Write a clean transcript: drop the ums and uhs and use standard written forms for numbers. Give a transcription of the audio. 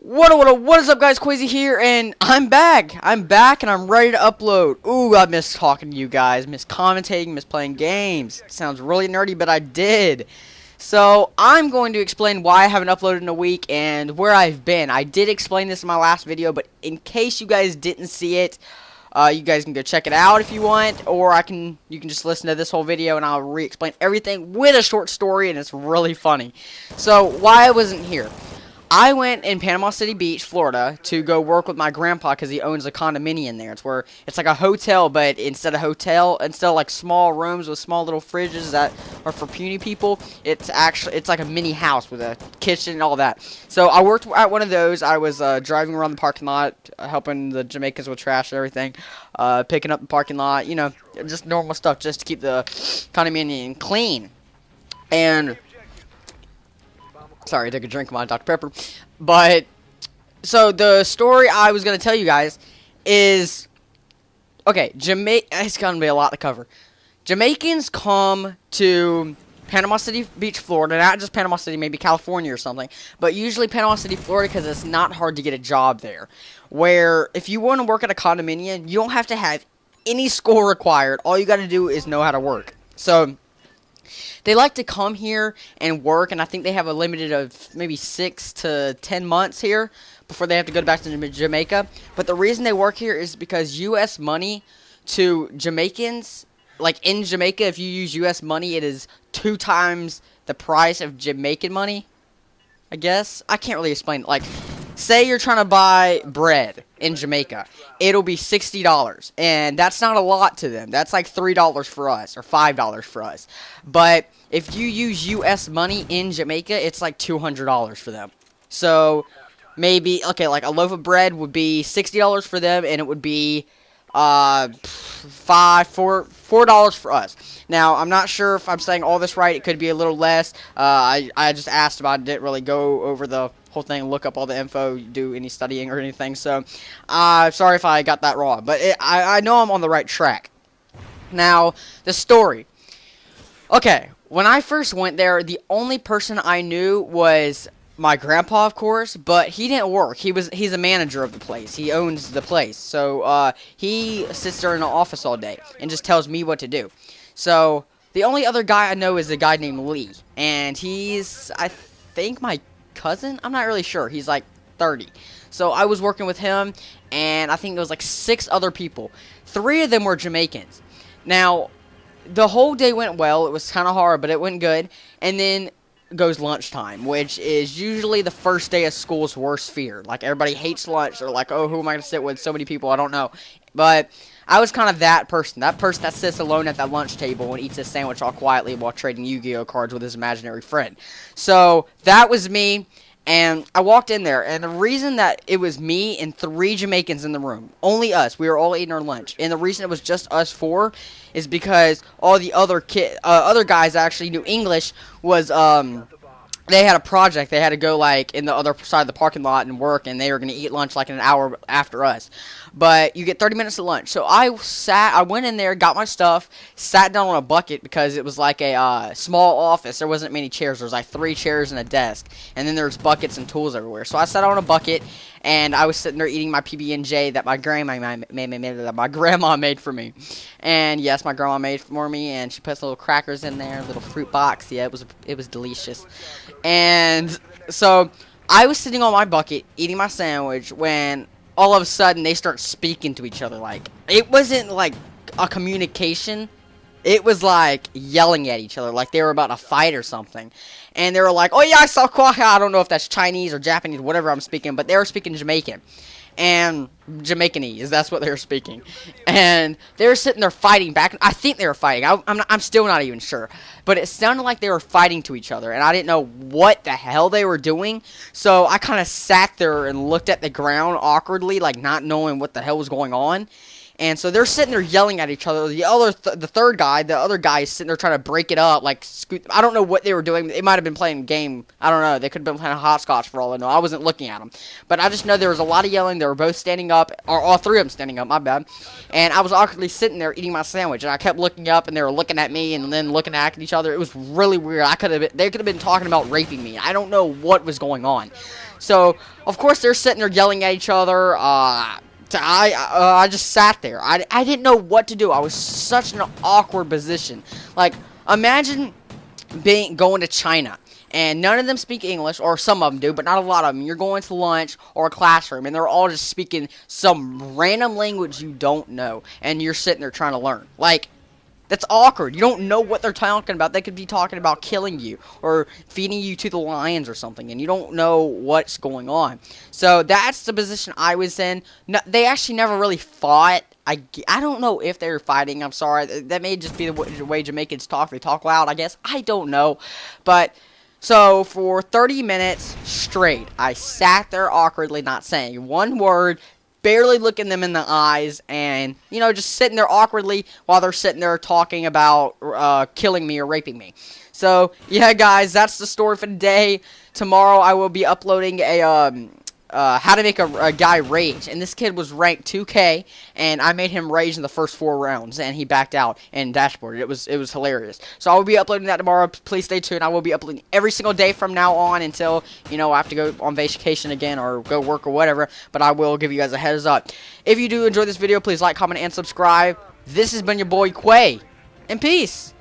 What is up, guys? Quasi here, and I'm back. And I'm ready to upload. Ooh, I miss talking to you guys, miss commentating, miss playing games. Sounds really nerdy, but I did. So, I'm going to explain why I haven't uploaded in a week and where I've been. I did explain this in my last video, but in case you guys didn't see it, you guys can go check it out if you want, or you can just listen to this whole video and I'll re-explain everything with a short story, and it's really funny. So, why I wasn't here. I went in Panama City Beach, Florida, to go work with my grandpa because he owns a condominium there. It's like a hotel, but instead of like small rooms with small little fridges that are for puny people, it's like a mini house with a kitchen and all that. So I worked at one of those. I was driving around the parking lot, helping the Jamaicans with trash and everything, picking up the parking lot, you know, just normal stuff just to keep the condominium clean. And sorry, I took a drink of my Dr. Pepper. But, so the story I was going to tell you guys is, okay, it's going to be a lot to cover. Jamaicans come to Panama City Beach, Florida, not just Panama City, maybe California or something, but usually Panama City, Florida, because it's not hard to get a job there. Where, if you want to work at a condominium, you don't have to have any school required. All you got to do is know how to work. So they like to come here and work, and I think they have a limited of maybe 6 to 10 months here before they have to go back to Jamaica. But the reason they work here is because U.S. money to Jamaicans, like in Jamaica, if you use U.S. money, it is 2 times the price of Jamaican money, I guess. I can't really explain it. Like, say you're trying to buy bread in Jamaica. It'll be $60, and that's not a lot to them. That's like $3 for us, or $5 for us. But if you use U.S. money in Jamaica, it's like $200 for them. So, maybe, okay, like a loaf of bread would be $60 for them, and it would be $4 for us. Now, I'm not sure if I'm saying all this right. It could be a little less. I just asked about it. Didn't really go over the whole thing, look up all the info, do any studying or anything. So, sorry if I got that wrong. But I know I'm on the right track. Now, the story. Okay, when I first went there, the only person I knew was my grandpa, of course, but he didn't work. He's a manager of the place. He owns the place. So, he sits there in the office all day and just tells me what to do. So, the only other guy I know is a guy named Lee. And he's, I think, my cousin? I'm not really sure. He's like 30. So, I was working with him, and I think there was like 6 other people. 3 of them were Jamaicans. Now, the whole day went well. It was kind of hard, but it went good. And then goes lunchtime, which is usually the first day of school's worst fear. Like, everybody hates lunch. They're like, oh, who am I going to sit with? So many people, I don't know. But I was kind of that person that sits alone at that lunch table and eats his sandwich all quietly while trading Yu-Gi-Oh cards with his imaginary friend. So, that was me. And I walked in there, and the reason that it was me and 3 Jamaicans in the room, only us, we were all eating our lunch, and the reason it was just us 4 is because all the other guys that actually knew English was, they had a project. They had to go, like, in the other side of the parking lot and work, and they were going to eat lunch, like, an hour after us. But you get 30 minutes of lunch. So I went in there, got my stuff, sat down on a bucket because it was like a small office. There wasn't many chairs. There was like 3 chairs and a desk. And then there's buckets and tools everywhere. So I sat on a bucket, and I was sitting there eating my PB&J that my grandma made for me. And yes, my grandma made for me, and she put some little crackers in there, little fruit box. Yeah, it was delicious. And so I was sitting on my bucket eating my sandwich when all of a sudden they start speaking to each other. Like, it wasn't like a communication. It was like yelling at each other, like they were about to fight or something. And they were like, oh yeah, I saw Kwaha. I don't know if that's Chinese or Japanese, whatever I'm speaking, but they were speaking Jamaican. And Jamaicanese, that's what they were speaking. And they were sitting there fighting back. I think they were fighting. I'm still not even sure. But it sounded like they were fighting to each other. And I didn't know what the hell they were doing. So I kind of sat there and looked at the ground awkwardly, like not knowing what the hell was going on. And so they're sitting there yelling at each other. The other guy is sitting there trying to break it up, like I don't know what they were doing. They might have been playing a game. I don't know. They could have been playing hopscotch for all I know. I wasn't looking at them, but I just know there was a lot of yelling. They were both standing up, or all three of them standing up. My bad. And I was awkwardly sitting there eating my sandwich, and I kept looking up, and they were looking at me, and then looking at each other. It was really weird. They could have been talking about raping me. I don't know what was going on. So of course they're sitting there yelling at each other. I just sat there. I didn't know what to do. I was such an awkward position. Like, imagine going to China, and none of them speak English, or some of them do, but not a lot of them. You're going to lunch or a classroom, and they're all just speaking some random language you don't know, and you're sitting there trying to learn. Like, that's awkward. You don't know what they're talking about. They could be talking about killing you or feeding you to the lions or something, and you don't know what's going on. So that's the position I was in. No, they actually never really fought. I don't know if they were fighting. I'm sorry. That may just be the way Jamaicans talk. They talk loud, I guess. I don't know. But so for 30 minutes straight, I sat there awkwardly, not saying one word, barely looking them in the eyes, and, you know, just sitting there awkwardly while they're sitting there talking about killing me or raping me. So, yeah, guys, that's the story for today. Tomorrow I will be uploading a how to make a guy rage, and this kid was ranked 2K, and I made him rage in the first 4 rounds, and he backed out and dashboarded. It was hilarious. So I will be uploading that tomorrow. Please stay tuned. I will be uploading every single day from now on until, you know, I have to go on vacation again or go work or whatever, but I will give you guys a heads up. If you do enjoy this video, please like, comment, and subscribe. This has been your boy Quay, and peace.